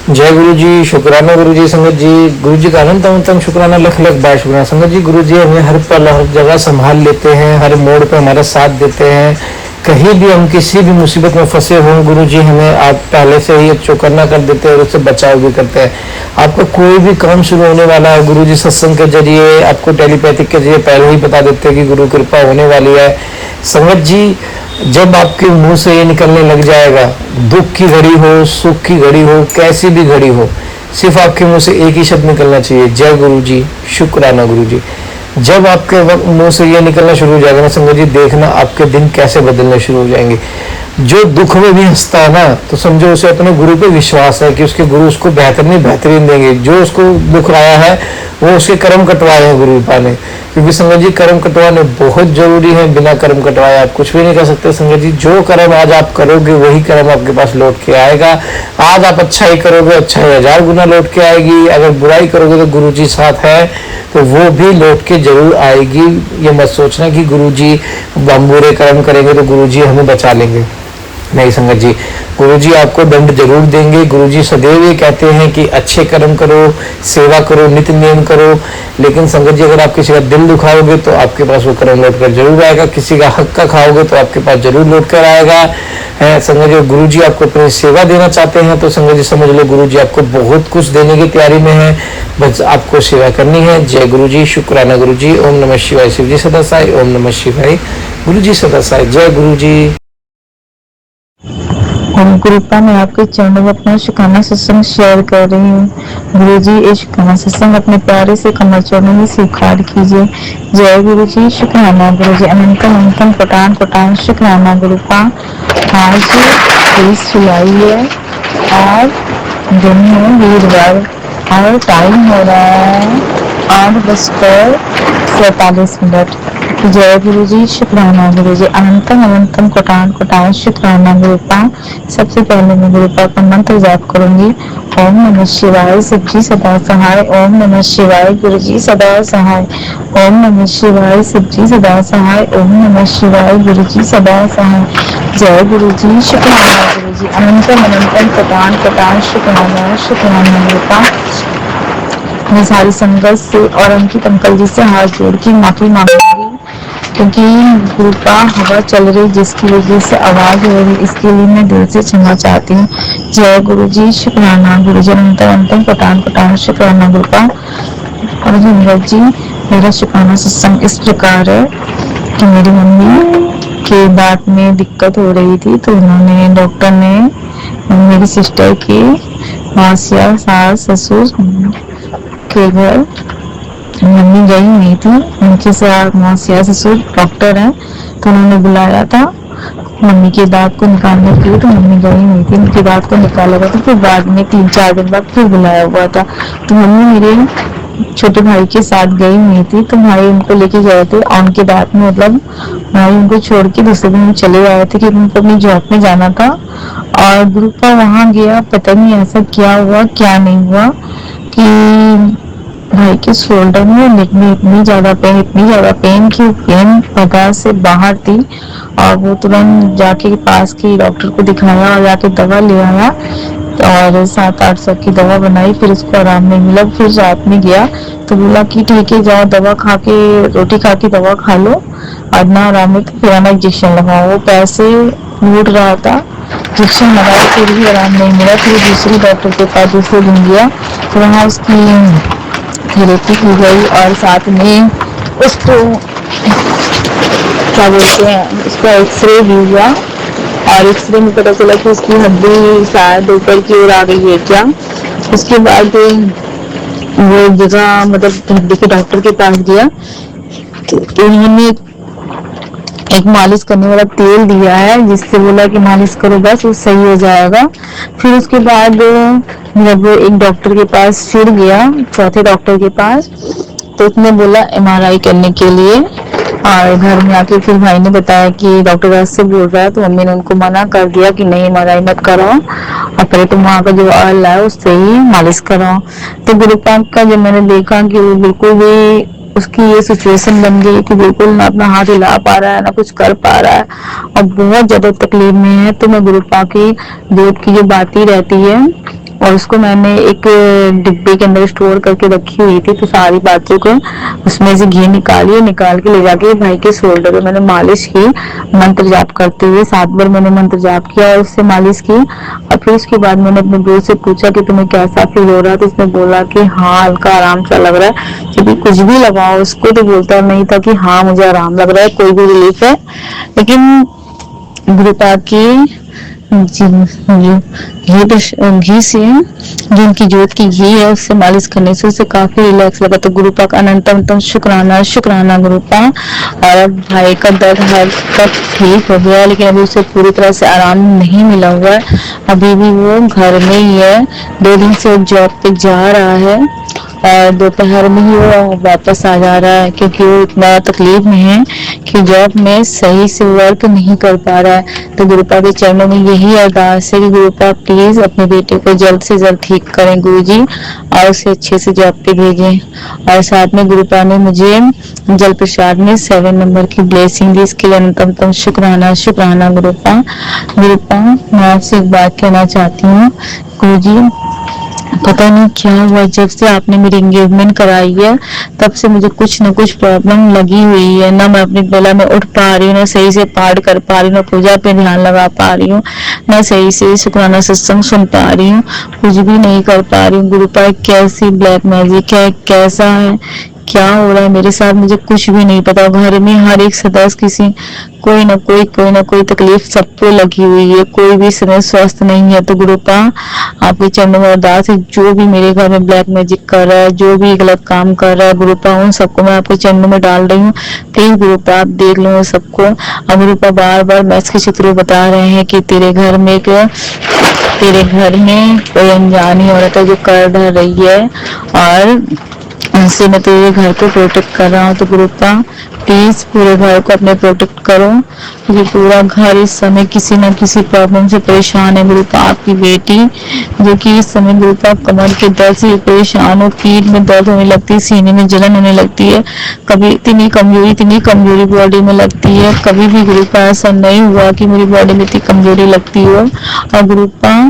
जय गुरु जी, शुक्राना गुरु जी। संगत जी, गुरु जी का अनंत अनंतम शुक्राना, लख लख बार शुक्राना। संगत जी, गुरु जी हमें हर पल हर जगह संभाल लेते हैं, हर मोड़ पे हमारा साथ देते हैं। कहीं भी हम किसी भी मुसीबत में फंसे हों, गुरु जी हमें आप पहले से ही चौकन्ना कर देते हैं और उससे बचाव भी करते हैं। आपका कोई भी काम शुरू होने वाला है, गुरु जी सत्संग के जरिए आपको टेलीपैथिक के जरिए पहले ही बता देते हैं कि गुरु कृपा होने वाली है। संगत जी, जब आपके मुंह से ये निकलने लग जाएगा, दुख की घड़ी हो, सुख की घड़ी हो, कैसी भी घड़ी हो, सिर्फ आपके मुंह से एक ही शब्द निकलना चाहिए, जय गुरु जी, शुक्राना गुरु जी। जब आपके मुंह से ये निकलना शुरू हो जाएगा ना संगत जी, देखना आपके दिन कैसे बदलने शुरू हो जाएंगे। जो दुख में भी हंसता है ना, तो समझो उसे अपने गुरु पे विश्वास है कि उसके गुरु उसको बेहतरीन देंगे। जो उसको दुख आया है वो उसके कर्म कटवाए हैं गुरु ने, क्योंकि संगत जी कर्म कटवाने बहुत जरूरी है। बिना कर्म कटवाए आप कुछ भी नहीं कर सकते। संगत जी, जो कर्म आज आप करोगे वही कर्म आपके पास लौट के आएगा। आज आप अच्छा ही करोगे, अच्छा ही 1000 गुना लौट के आएगी। अगर बुराई करोगे तो गुरु जी साथ है, तो वो भी लौट के जरूर आएगी। ये मत सोचना कि गुरु जी हम बुरे कर्म करेंगे तो गुरु जी हमें बचा लेंगे। नहीं संगत जी, गुरुजी आपको दंड जरूर देंगे। गुरुजी सदैव ये कहते हैं कि अच्छे कर्म करो, सेवा करो, नित्य नियम करो। लेकिन संगत जी, अगर आप किसी का दिल दुखाओगे तो आपके पास वो कर्म लौट कर जरूर आएगा। किसी का हक का खाओगे तो आपके पास जरूर लौट कर आएगा। है संगत जी, गुरुजी आपको अपनी सेवा देना चाहते हैं तो संगत जी समझ लो, गुरुजी आपको बहुत कुछ देने की तैयारी में है, बस आपको सेवा करनी है। जय गुरु जी, शुक्राना गुरु जी। ओम नमः शिवाय। शिव जी सदा साई। ओम नमः शिवाय। गुरु जी सदा साई। जय गुरु जी। और कृपा मैं आपके चरणों में अपना शुक्राना सत्संग शेयर कर रही हूँ। गुरु जी, ये शुक्राना सत्संग अपने प्यारे से कमर चरणों में स्वीकार कीजिए। जय गुरु जी, शुक्राना गुरु जी। अनंतम अनंतम कोटान कोटान शुक्राना गुरु का। आज 23 जुलाई है और दिन है वीरवार और टाइम हो रहा है 8:47। जय गुरु जी, शुक्राना गुरु जी। अनंतम अनंतम कोटान कोटान शुक्राना गुरु का। सबसे पहले मैं गुरु का मंत्र जाप करूंगी। ओम नमः शिवाय, शिव जी सदा सहाय। ओम नमः शिवाय, गुरु जी सदा सहाय। ओम नमः शिवाय, शिव जी सदा सहाय। ओम नमः शिवाय, गुरु जी सदा सहाय। जय गुरु जी, शुक्राना गुरु जी। अनंतम अनंतम कोटान कोटान शुक्राना गुरु का। मैं सारी संगत से और अंकित अंकल जी से हाथ जोड़ के माफी मांगूंगी, क्योंकि गुरु का हवा चल रही जिसकी वजह से आवाज हो रही, इसके लिए मैं दिल से क्षमा चाहती हूँ। जय गुरु जी, शुक्राना गुरु जी। अनंतम कोटान कोटान शुक्राना गुरु का। और अंकल जी, मेरा शुक्राना सत्संग इस प्रकार है कि मेरी मम्मी के दांत में दिक्कत हो रही थी, तो उन्होंने डॉक्टर ने मेरी सिस्टर की मौसिया सास ससुर के घर मम्मी गई हुई थी, उनके साथ मौसिया ससुर डॉक्टर हैं, तो उन्होंने बुलाया था मम्मी के दांत को निकालने के लिए। तो मम्मी गई हुई थी, उनके दांत को निकाला गया था, फिर बाद में 3-4 दिन बाद फिर बुलाया हुआ था। तो मम्मी मेरे छोटे भाई के साथ गई हुई थी, तो भाई उनको लेके गए थे और उनके दांत में मतलब भाई उनको छोड़ के दूसरे दिन चले आए थे कि उनको अपनी जॉब में जाना था। और ग्रुप पर वहां गया, पता नहीं ऐसा क्या हुआ क्या नहीं हुआ कि भाई के शोल्डर में नेक में इतनी ज्यादा पेन की पेन बर्दाश्त से बाहर थी। और वो तुरंत जाके पास के डॉक्टर को दिखाया और जाके दवा ले आया और 700-800 की दवा बनाई, फिर उसको आराम नहीं मिला। फिर रात में गया तो बोला कि ठीक है, जाओ दवा खा के रोटी खा के दवा खा लो और ना आराम है तो फिर आना इंजेक्शन लगाओ। वो पैसे लूट रहा था, इंजेक्शन लगाया फिर भी आराम नहीं मिला। फिर दूसरी डॉक्टर के पास दूसरे दिन गया तो वहाँ उसकी थेरेपी की गई और साथ में उसको क्या बोलते हैं, उसका एक्सरे भी हुआ और एक्सरे में पता चला कि उसकी हड्डी शायद ऊपर की ओर आ गई है क्या। उसके बाद वो जगह मतलब हड्डी के डॉक्टर के पास गया तो उन्होंने एक मालिश करने वाला तेल दिया है, जिससे बोला कि मालिश करो बस वो सही हो जाएगा। फिर उसके बाद जब एक डॉक्टर के पास फिर गया, चौथे डॉक्टर के पास, तो उसने बोला एमआरआई करने के लिए। और घर में आके फिर भाई ने बताया कि डॉक्टर ऐसे बोल रहा है, तो मम्मी ने उनको मना कर दिया कि नहीं एमआरआई मत कराओ और पहले तुम वहाँ का जो ऑयल है उससे ही मालिश कराओ। तो गुरु पाक का जब मैंने देखा कि वो बिल्कुल भी उसकी ये सिचुएशन बन गई कि बिल्कुल ना अपना हाथ हिला पा रहा है ना कुछ कर पा रहा है और बहुत ज्यादा तकलीफ में है, तो मैं गुरु पाक की दूध की जो बाती रहती है और उसको मैंने एक डिब्बे के अंदर स्टोर करके रखी हुई थी। तो सारी बातों को उसमें से घी निकाल के ले जाके भाई के शोल्डर पे मैंने मालिश की, मंत्र जाप करते हुए 7 बार मैंने मंत्र जाप किया और उससे मालिश की। और फिर उसके बाद मैंने अपने दोस्त से पूछा कि तुम्हें कैसा फील हो रहा है, तो उसने बोला कि हाँ हल्का आराम सा लग रहा है। जब भी कुछ भी लगाओ उसको तो बोलता नहीं था कि हाँ मुझे आराम लग रहा है, कोई भी रिलीफ है। लेकिन गुरुपा की घी से, जो उनकी जोत की घी है उससे मालिश करने से उसे काफी रिलैक्स लगा। तो गुरुपा का अनंतम शुक्राना गुरुपा। और अब भाई का दर्द हर तक ठीक हो गया, लेकिन अभी उसे पूरी तरह से आराम नहीं मिला हुआ है। अभी भी वो घर में ही है, 2 दिन से जॉब पे जा रहा है और दोपहर में ही वो वापस आ जा रहा है, क्योंकि वो इतना तकलीफ में है कि जॉब में सही से वर्क नहीं कर पा रहा है। तो गुरुपा के चरणों में यही अरदास है कि गुरुपा प्लीज अपने बेटे को जल्द से जल्द ठीक करें गुरुजी, और उसे अच्छे से जॉब पे भेजें। और साथ में गुरुपा ने मुझे जल प्रसाद में 7 नंबर की ब्लेसिंग दी, इसके लिए अनंतम शुक्राना गुरुपा। मैं आपसे एक बात कहना चाहती हूँ गुरुजी, पता नहीं क्या हुआ, जब से आपने मेरी एंगेजमेंट कराई है तब से मुझे कुछ न कुछ प्रॉब्लम लगी हुई है। ना मैं अपनी बेला में उठ पा रही हूँ, ना सही से पाठ कर पा रही हूँ, ना पूजा पे ध्यान लगा पा रही हूँ, ना सही से शुक्राना सत्संग सुन पा रही हूँ, कुछ भी नहीं कर पा रही हूँ। गुरुपा कैसी ब्लैक मैजिक है, कैसा है, क्या हो रहा है मेरे साथ, मुझे कुछ भी नहीं पता। घर में हर एक सदस्य किसी कोई ना कोई तकलीफ सबको लगी हुई है, कोई भी सदस्य स्वस्थ नहीं है। तो गुरुपा आपके चरणों में अरदास है, जो भी मेरे घर में ब्लैक मैजिक कर रहा है, जो भी गलत काम कर रहा है गुरुपा, उन सबको मैं आपके चरणों में डाल रही हूँ। प्लीज गुरुपा आप देख लो सबको। अब गुरुपा बार बार मैथ्स के चित्रों बता रहे हैं कि तेरे घर में कोई अनजानी औरत है जो कर रही है और उनसे मैं तेरे घर को प्रोटेक्ट कर रहा हूँ। तो गुरुपा प्लीज पूरे घर को अपने प्रोटेक्ट करो, क्योंकि पूरा घर इस समय किसी न किसी प्रॉब्लम से परेशान है। गुरुपा आपकी बेटी जो कि इस समय गुरुपा कमर के दर्द से परेशान हो, पीठ में दर्द होने लगती है, सीने में जलन होने लगती है, कभी इतनी कमजोरी बॉडी में लगती है। कभी भी गुरुपा ऐसा नहीं हुआ कि मेरी बॉडी में इतनी कमजोरी लगती हो। और गुरुपा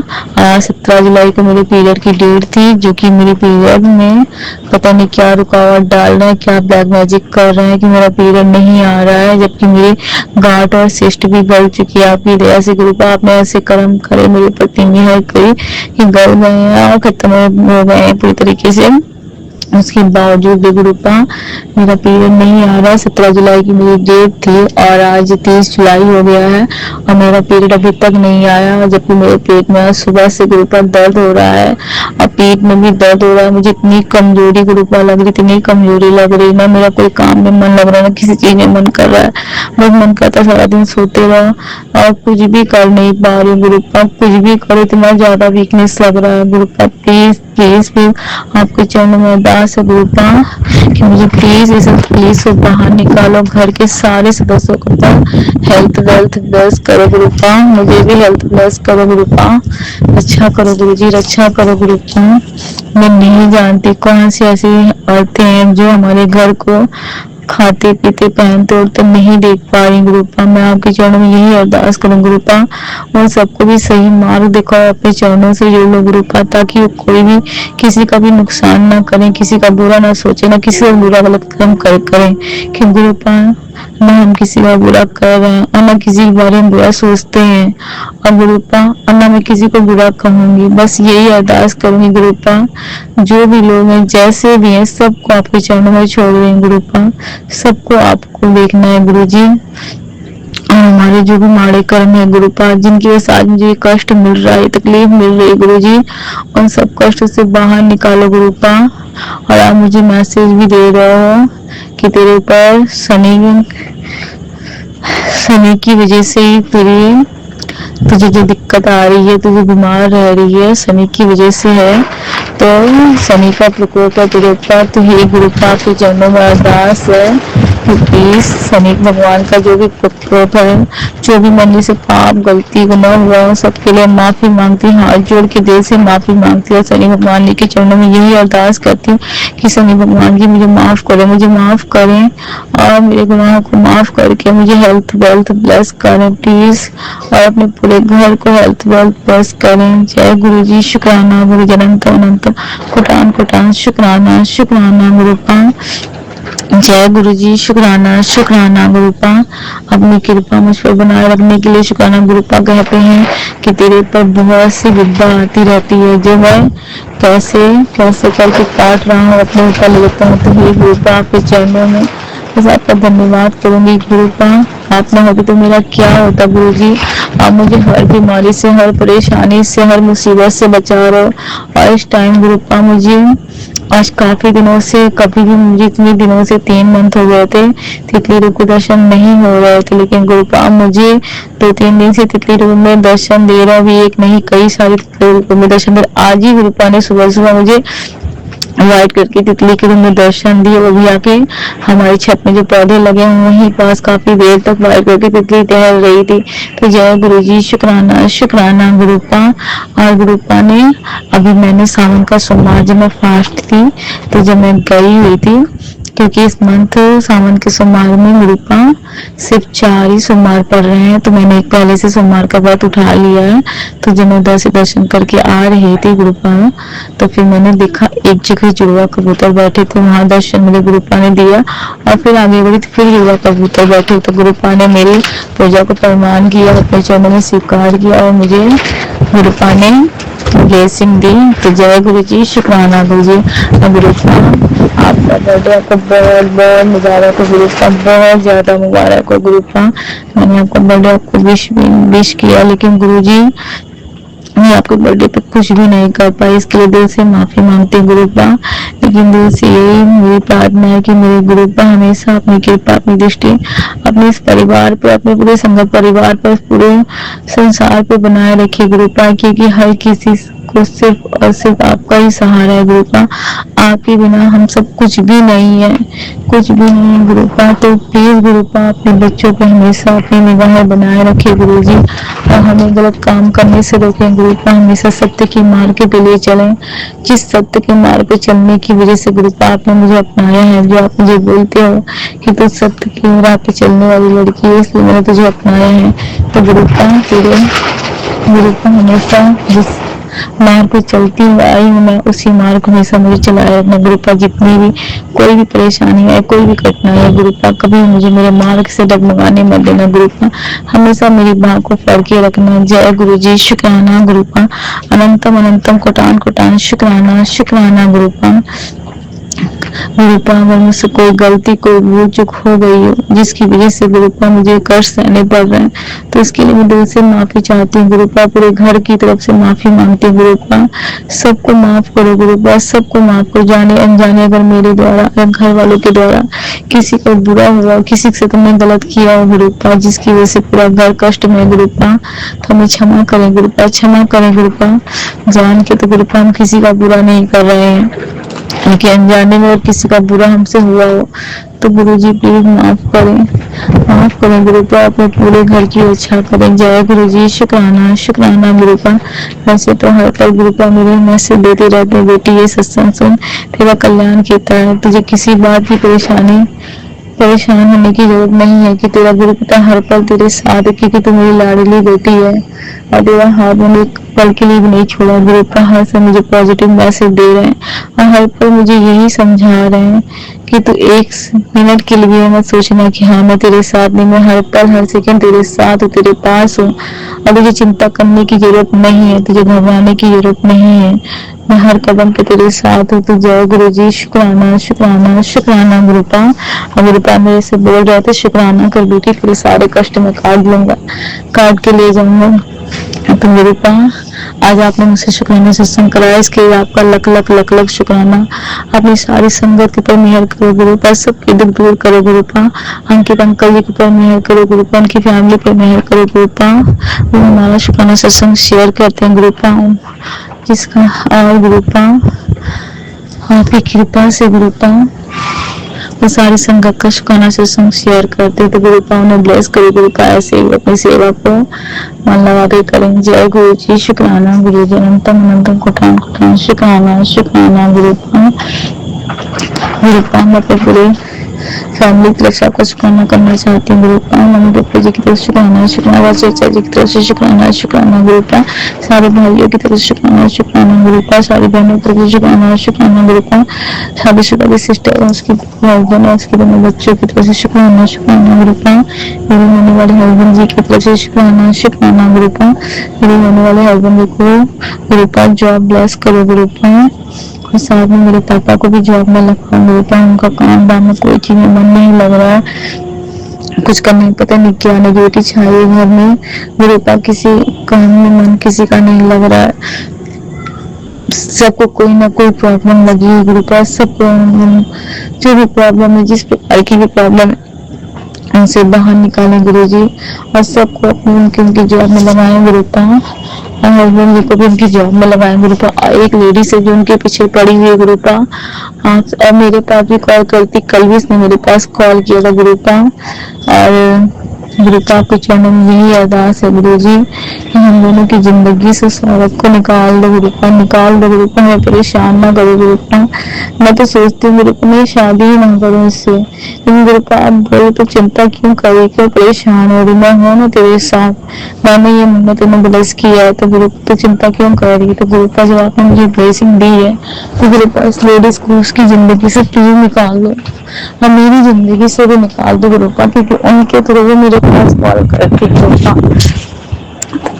17 जुलाई को मेरे पीरियड की डेट थी, जो कि मेरे पीरियड में पता नहीं क्या रुकावट डाल रहे हैं, क्या ब्लैक मैजिक कर रहे हैं कि मेरा पीरियड नहीं आ रहा है, जबकि मेरी गांठ और सिस्ट भी गल चुकी है। आपकी दया से गुरुपा आपने ऐसे कर्म करे मेरे पति में है कोई कि गल गए हैं और खत्म हो गए हैं पूरी तरीके से। उसके बावजूद भी गुरुपा मेरा पीरियड नहीं आ रहा है। 17 जुलाई की मेरी डेट थी और आज 30 जुलाई हो गया है और मेरा पीरियड अभी तक नहीं आया, जबकि मेरे पेट में सुबह से गुरुपा दर्द हो रहा है और पेट में भी दर्द हो रहा है। मुझे इतनी कमजोरी गुरुपा लग रही, इतनी कमजोरी लग रही, ना मेरा कोई काम में मन लग रहा है, ना किसी चीज में मन कर रहा है। बहुत मन करता सारा दिन सोते रहो और कुछ भी कर नहीं पा रही गुरुपा, कुछ भी करो इतना ज्यादा वीकनेस लग रहा है। गुरुपा प्लीज आपके चरणों में अरदास है गुरुपा कि मुझे प्लीज इस प्लीज से बाहर निकालो। घर के सारे सदस्यों को हेल्थ वेल्थ ब्लेस करो गुरुपा, मुझे भी हेल्थ ब्लेस करो गुरुपा, रक्षा करो गुरुजी, रक्षा करो गुरुपा। मैं नहीं जानती कौन सी ऐसी औरतें हैं जो हमारे घर को खाते पीते पहनते उड़ते नहीं देख पा रही गुरुपा। मैं आपके चरणों में यही अरदास करूं गुरुपा, उन सबको भी सही मार्ग दिखाओ अपने चरणों से जोड़ लो गुरुपा, ताकि कोई भी किसी का भी नुकसान ना करें, किसी का बुरा ना सोचे, ना किसी का बुरा गलत काम करें कि गुरुपा न हम किसी का बुरा कर रहे हैं और न किसी के बारे में बुरा सोचते हैं और गुरुपा, और न मैं किसी को बुरा कहूंगी। बस यही अरदास करूंगी गुरुपा। जो भी लोग हैं जैसे भी हैं सबको आपके चरणों में छोड़ रही हूँ गुरुपा, सबको आपको देखना है गुरुजी। और हमारे जो भी माड़े कर्म है गुरुपा, जिनकी वजह से आज मुझे कष्ट मिल रहा है, तकलीफ मिल रही है गुरुजी, उन सब कष्ट से बाहर निकालो गुरुपा। और आप मुझे मैसेज भी दे रहे हो कि तेरे ऊपर शनि की वजह से तुझे जो दिक्कत आ रही है, तुझे बीमार रह रही है, शनि की वजह से है। तो शनि का प्रकोप है तेरे ऊपर। तो हे गुरुपा के चरणों में अरदास है प्लीज शनि भगवान का जो भी पुत्र है, जो भी मन से पाप गलती गुनाह हुआ है, सबके लिए माफी मांगती हूँ, हाथ जोड़ के दिल से माफी मांगती हूँ। शनि भगवान के चरणों में यही अरदास करती हूँ कि शनि भगवान जी मुझे माफ करें, मुझे माफ करें और मेरे गुनाहों को माफ करके मुझे हेल्थ वेल्थ ब्लेस करें प्लीज, और अपने पूरे घर को हेल्थ वेल्थ ब्लेस करें। जय गुरु जी, शुक्राना गुरु अनंत अनंत कोटान कोटान शुक्राना शुक्राना गुरुपा। जय गुरु जी, शुक्राना शुक्राना गुरुपा। अपनी कृपा मुझ पर बनाए रखने के लिए शुक्राना गुरुपा। कहते हैं कि तेरे पर बहुत सी विद्या आती रहती है, जो मैं कैसे कैसे करके काट रहा हूँ, अपने ऊपर लेता हूँ। तो हे गुरुपा, आपके चरणों में बस आपका धन्यवाद करूंगी गुरुपा। आप ना होते तो मेरा क्या होता गुरु जी। आप मुझे हर बीमारी से, हर परेशानी से, हर मुसीबत से बचा रहे हो। और इस टाइम गुरुपा मुझे आज काफी दिनों से, कभी भी मुझे इतने दिनों से 3 मंथ हो गए थे, तितली रूप को दर्शन नहीं हो रहे थे, लेकिन गुरुपा मुझे 2-3 दिन से तितली रूप में दर्शन दे रहा भी, एक नहीं कई सारे तितली रूप में दर्शन दे रहा। आज ही गुरुपा ने सुबह सुबह मुझे व्हाइट करके तितली के रूप में दर्शन दिए। वो भी आके हमारी छत में जो पौधे लगे हैं वहीं पास काफी देर तक व्हाइट करके तितली टहल रही थी। तो जय गुरु जी, शुक्राना शुक्राना गुरुपा। और गुरुपा ने अभी मैंने सावन का सोमवार जब मैं फास्ट थी, तो जब मैं गई हुई थी, क्योंकि इस मंथ सावन के सोमवार में गुरुपा सिर्फ 4 ही सोमवार पड़ रहे हैं, तो मैंने एक पहले से सोमवार का व्रत उठा लिया है। तो जब मैं उधर से दर्शन करके आ रही थी गुरुपा, तो फिर मैंने देखा एक जगह जुड़वा कबूतर बैठे थे, वहां दर्शन मेरे गुरुपा ने दिया। और फिर आगे बढ़ी तो फिर जुड़वा कबूतर बैठे, तो गुरुपा ने मेरी पूजा को प्रमाण किया, अपने चरणों में स्वीकार किया और मुझे गुरुपा ने ब्लेसिंग दी। तो जय गुरु जी, शुक्राना गुरु जी। गुरुपा आपका बर्थडे आपको बहुत बहुत मुबारक हो गुरुपा, बहुत ज्यादा मुबारक हो गुरुपा। मैंने आपका बर्थडे आपको विश किया, लेकिन गुरु जी मैं आपके बर्थडे पे कुछ भी नहीं कर पाई, इसके लिए दिल से माफी मांगती हूँ गुरुपा। लेकिन दिल से यही मेरी प्रार्थना है कि मेरे गुरुपा हमेशा अपनी कृपा, अपनी दृष्टि अपने इस परिवार पे, अपने पूरे संगत परिवार पर, पूरे संसार पे बनाए रखिए गुरुपा, क्योंकि हर किसी को सिर्फ और सिर्फ आपका ही सहारा है गुरुपा। आपके बिना हम सब कुछ भी नहीं है, कुछ भी नहीं है गुरुपा। तो प्लीज गुरुपा अपने बच्चों पे हमेशा अपनी निगाहें बनाए रखिए गुरु जी, और हमें गलत काम करने से रोकें गुरुपा। हमेशा सत्य की मार्ग पे ले चलें, जिस सत्य के मार्ग पे चलने की वजह से गुरुपा आपने मुझे अपनाया है, जो आप मुझे बोलते हो कि तू सत्य की राह पे चलने वाली लड़की है, इसलिए मैंने तुझे अपनाया है। तो गुरुपा तेरे गुरुपा हमेशा जिस मार्ग पे चलती हुई आई हूँ मैं, उसी मार्ग को हमेशा मुझे चलाया रखना गुरुपा। जितनी भी कोई भी परेशानी है, कोई भी कठिनाई है गुरुपा, कभी मुझे मेरे मार्ग से डगमगाने मत देना गुरुपा, हमेशा मेरी बाह को पकड़ के रखना। जय गुरु जी, शुक्राना गुरुपा। अनंतम अनंतम कोटान कोटान शुक्राना शुक्राना गुरुपा। गुरुपा अगर मुझसे कोई गलती, कोई भूल चूक हो गई हो, जिसकी वजह से गुरुपा मुझे कष्ट सहने पड़ रहे हैं, तो इसके लिए मैं दिल से माफी चाहती हूँ गुरुपा। पूरे घर की तरफ से माफी मांगती हूँ गुरुपा। सबको माफ करो गुरुपा, सबको माफ करो, जाने अनजाने अगर मेरे द्वारा या घर वालों के द्वारा किसी को बुरा हुआ, किसी से तुमने गलत किया हो गुरुपा, जिसकी वजह से पूरा घर कष्ट में गुरुपा, तो हमें क्षमा करें गुरुपा, क्षमा करें गुरुपा। जान के तो गुरुपा हम किसी का बुरा नहीं कर रहे हैं, क्योंकि अनजाने में किसी का बुरा हमसे हुआ हो तो गुरु जी प्लीज माफ करें गुरुपा, अपने पूरे घर की रक्षा करें। जय गुरु जी, शुक्राना शुक्राना गुरुपा। वैसे तो हर पल गुरुपा मेरे मैसेज देते रहते हैं, बेटी ये सत्संग सुन, तेरा कल्याण कहता है, तुझे किसी बात की परेशान होने की जरूरत नहीं है, कि तेरा गुरु पिता हर पल तेरे साथ है, क्योंकि तू मेरी लाडली बेटी है और तेरा हाथ मैंने एक पल के लिए भी नहीं छोड़ा। गुरुपा हर समय मुझे पॉजिटिव मैसेज दे रहे हैं और हर पल मुझे यही समझा रहे हैं कि तू 1 मिनट के लिए मत सोचना कि हाँ मैं तेरे साथ नहीं, मैं हर पल हर सेकंड तेरे साथ हूँ, तेरे पास हूँ, और तुझे चिंता करने की जरूरत नहीं है, तुझे घबराने की जरूरत नहीं है, मैं हर कदम पे तेरे साथ हूँ। तो जय गुरु जी, शुक्राना शुक्राना शुक्राना गुरुपा। और गुरुपा मेरे से बोल रहे थे शुक्राना कर बेटी, तेरे सारे कष्ट में काट लूंगा, काट के ले जाऊंगा। तो गुरुपा आज आपने मुझसे शुक्राना सत्संग कराया, इसके लिए आपका लख लख लख लख शुक्राना। अपनी सारी संगत के ऊपर मेहर करो गुरुपा, सबके दुख दूर करो गुरुपा, अंकित अंकल जी के ऊपर मेहर करो गुरुपा, उनकी फैमिली पर मेहर करो गुरुपा। वो हमारा शुक्राना सत्संग शेयर करते हैं गुरुपा, जिसका और गुरुपा आपकी कृपा से गुरुपा तो सारी संगत का शुक्राना सत्संग शेयर करते तो गुरु पा उन्हें ब्लेस करे। गुरु पा ऐसे ही अपनी सेवा को मन लगा के करें। जय गुरु जी, शुक्राना गुरु जी, अनंतम अनंतम कोटान कोटान शुक्राना शुक्राना गुरु पा। गुरु पा मैं अपने पूरे फैमिली की तरफ से आपका शुक्राना करना चाहती हूँ। गुरु पा मम्मी पापा जी की तरफ से शुक्राना शुक्राना, चाचा जी की तरफ से शुक्राना शुक्राना गुरु पा, सारे भाइयों की तरफ से शुक्राना शुक्राना गुरु पा, सारी बहनों की तरफ से शुक्राना शुक्राना गुरु पा, शादीशुदा की सिस्टर है उसकी हस्बैंड है उसके दोनों बच्चों की तरफ से शुक्राना शुक्राना गुरु पा, मेरे होने वाले हस्बैंड जी की तरफ से शुक्राना शुक्राना गुरु पा, मेरे होने वाले हस्बैंड जी को गुरु पा जॉब ब्लेस करो गुरु पा, और साथ में मेरे पापा को भी जॉब में लगा गुरु पा। उनका काम दाम में कोई चीज में मन नहीं लग रहा है, कुछ का नहीं पता नहीं क्या नेगेटिविटी छाई है घर में गुरु पा, किसी काम में मन किसी का नहीं लग रहा है, सबको कोई ना कोई प्रॉब्लम लगी है गुरु पा। सबको जो भी प्रॉब्लम है, जिस प्रकार की भी प्रॉब्लम है उनसे बाहर निकालें गुरु जी, और सबको अपनी उनकी जॉब में लगाएं गुरु पा, और हस्बैंड जी को भी उनकी जॉब में लगाएं गुरु पा। एक लेडी से जो उनके पीछे पड़ी हुई है गुरु पा, आज और मेरे पास भी कॉल करती, कल भी इसने मेरे पास कॉल किया था गुरु पा, और गुरु पा आपके चरणों में यही अरदास है गुरु जी कि हम दोनों की जिंदगी से शौकत को निकाल दो गुरु पा, निकाल दो गुरु पा, मैं परेशान ना करो गुरु पा। मैं तो सोचती हूँ गुरु पा मैं शादी ही ना करूँ इससे, लेकिन गुरु पा आप बोलो तो चिंता क्यों करी, क्यों परेशान हो रही, मैं हूँ ना तेरे साथ, मैंने ये मन्नत तुम्हें ब्लेस किया है, तो गुरु तो चिंता क्यों कर रही है। तो गुरु पा जब आपने मुझे ब्लेसिंग दी है तो गुरु पा इस लेडीज को उसकी जिंदगी से प्लीज निकाल दो, और मेरी जिंदगी से भी निकाल दो गुरु पा, क्योंकि उनके थ्रू भी मेरे पास कॉल करती गुरु पा।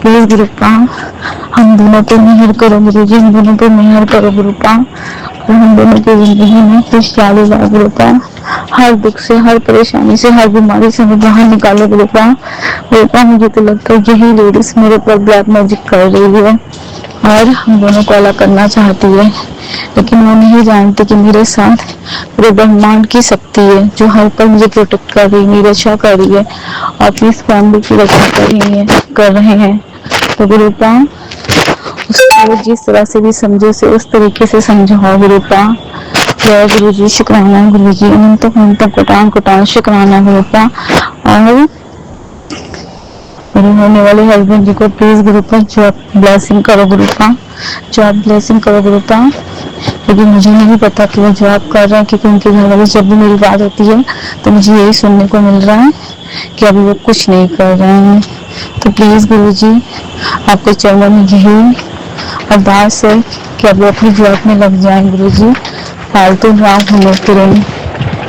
प्लीज गुरु पा हम दोनों पे मेहर करो गुरु जी, हम दोनों पे मेहर करो गुरु पा, और हम दोनों की जिंदगी में खुशहाली लाओ गुरु पा, हर दुख से, हर परेशानी से, हर बीमारी से हमें बाहर निकालो गुरु पा। गुरु पा मुझे तो लगता है यही लेडीज मेरे पर ब्लैक मैजिक कर रही है और हम दोनों को अलग करना चाहती है, लेकिन वो नहीं जानती कि मेरे साथ पूरे ब्रह्मांड की शक्ति है जो हर पल मुझे प्रोटेक्ट कर रही है, मेरी रक्षा कर रही है, और अपनी फैमिली की रक्षा कर रहे हैं। तो गुरु पा उसको जिस तरह से भी समझे उसे उस तरीके से समझाओ गुरु पा। जय गुरु जी, शुक्राना गुरु जी, अनंत अनंत कोटान कोटान शुक्राना गुरु पा। और मेरे होने वाले हस्बैंड जी को प्लीज गुरु पा जॉब ब्लेसिंग करो गुरु पा, जॉब ब्लेसिंग करो गुरु पा, लेकिन मुझे नहीं पता कि वो जॉब कर रहे हैं, क्योंकि उनके घर वाले जब भी मेरी बात होती है तो मुझे यही सुनने को मिल रहा है कि अभी वो कुछ नहीं कर रहे हैं। तो प्लीज गुरु जी आपके चरणों में यही अरदास है कि अब वो अपनी जॉब में लग जाएं गुरु जी, फालतू ना घूमे फिरे।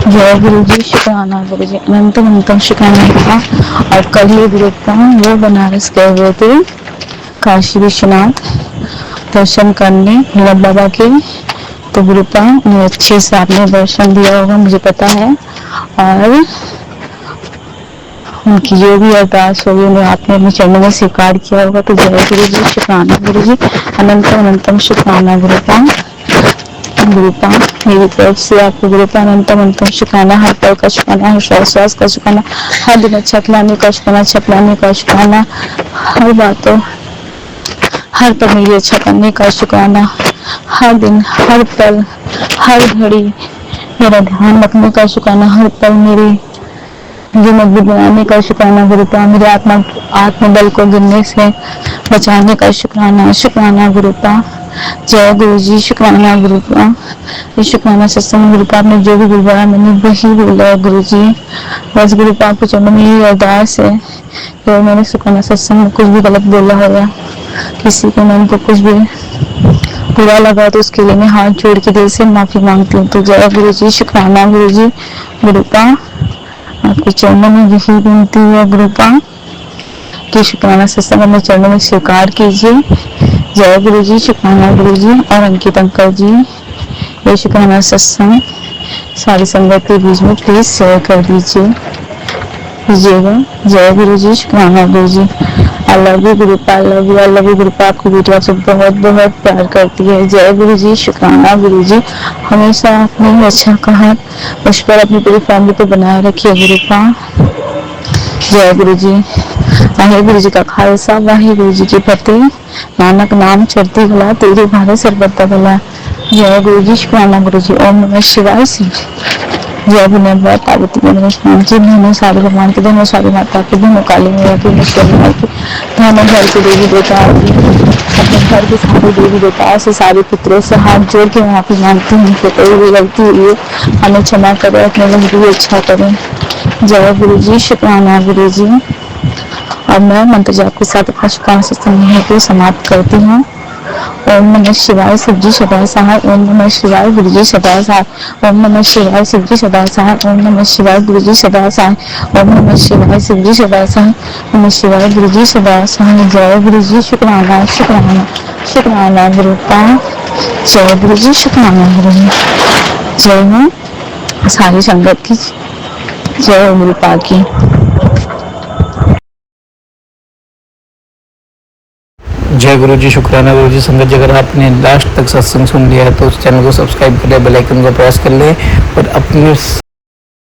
जय गुरु जी, शुक्राना गुरु जी, अनंत अनंतम शुक्राना गुरु। और कल ही गुरु पा वो बनारस गए हुए थे काशी विश्वनाथ दर्शन करने भोला बाबा के, तो गुरु पा उन्हें अच्छे से आपने दर्शन दिया होगा मुझे पता है, और उनकी जो भी अरदास होगी उन्हें आपने अपने चरणों में स्वीकार किया होगा। तो जय गुरु जी, शुक्राना गुरु जी, अनंतम अनंतम शुक्राना गुरु पा। गुरु पा मेरी तरफ से आपको गुरु पा अनंतम अनंतम शुक्राना, हर पल का शुक्राना, हर श्वास का शुक्राना, हर दिन अच्छा खिलाने का शुक्राना, अच्छा पिलाने का शुक्राना, हर बातों हर पल मेरी अच्छा करने का शुक्राना, हर दिन हर पल हर घड़ी मेरा ध्यान रखने का शुक्राना, हर पल मेरी जो मजबूत बनाने का शुक्राना गुरु पा, मेरे आत्मबल को गिरने से बचाने का शुक्राना, शुक्राना गुरु पा। जय गुरु जी, शुक्राना गुरु पा। ये शुक्राना सत्संग गुरु पा ने जो भी बोला मैंने वही बोला है गुरु जी, बस गुरु पा के चरणों में यही अरदास है कि मैंने शुक्राना सत्संग में कुछ भी गलत बोला होगा, किसी को मन को कुछ भी बुरा लगा तो उसके लिए मैं हाथ जोड़ के दिल से माफी मांगती हूँ। तो जय गुरु जी, शुक्राना गुरु जी, गुरु पा आपके चरणों में यही विनती है गुरु पा कि शुक्राना सत्संग अपने चरणों में स्वीकार कीजिए। जय गुरु जी, शुक्राना गुरु जी। और अंकित अंकल जी ये शुक्राना सत्संग सारी संगत के बीच में प्लीज शेयर कर दीजिएगा। जय गुरु जी, शुक्राना गुरु जी। आई लव यू गुरु पा, आई लव यू गुरु पा। आपकी बेटिया से बहुत बहुत प्यार करती है। जय गुरु जी, शुक्राना गुरु जी। हमेशा अपनी अच्छा कहा उस पर अपनी पूरी फैमिली को बनाए रखिए गुरु पा। जय गुरु जी। वाहे गुरु जी का खालसा, वाहे गुरु जी की फतेह। नानक नाम चढ़ती भला, तेरे भारे सरबत्ता भला। जय गुरु जी, शुक्राना गुरु जी। ओम नमः शिवाय। जय भोलेनाथ पार्वती गणेश जी दोनों सारे भगवान की, दोनों सारी माता की, दोनों काली मैया की, मुश्किल माई की, दोनों घर के देवी देवताओं की, अपने घर के सारे देवी देवताओं से, सारे पितरों से हाथ जोड़ के माफी मांगती हूँ कि कोई भी गलती हुई है हमें क्षमा करें, अपने लिए भी अच्छा करें। जय गुरु जी, शुक्राना गुरु जी। और मैं मंत्र जाप के साथ अपना शुक्राना समूह को समाप्त करती हूँ। ओम नमः शिवाय, शिव जी सदा सहाय। ओम नमः शिवाय, गुरु जी सदा सहाय। ओम नमः शिवाय, शिव जी सदा सहाय। ओम नमः शिवाय, गुरु जी सदा सहाय। ओम नमः शिवाय, शिव जी सदा सहाय। नमः शिवाय, गुरु जी सदा सहाय। जय गुरु जी, शुक्राना शुक्राना शुक्राना गुरु का। जय गुरु जी, शुक्राना गुरु जी। जय हो सारी संगत की, जय गुरु पा की। जय गुरु जी, शुक्राना गुरु जी। संगत जी, अगर आपने लास्ट तक सत्संग सुन लिया है तो उस चैनल को सब्सक्राइब कर ले, बेल आइकन को प्रेस कर ले और अपने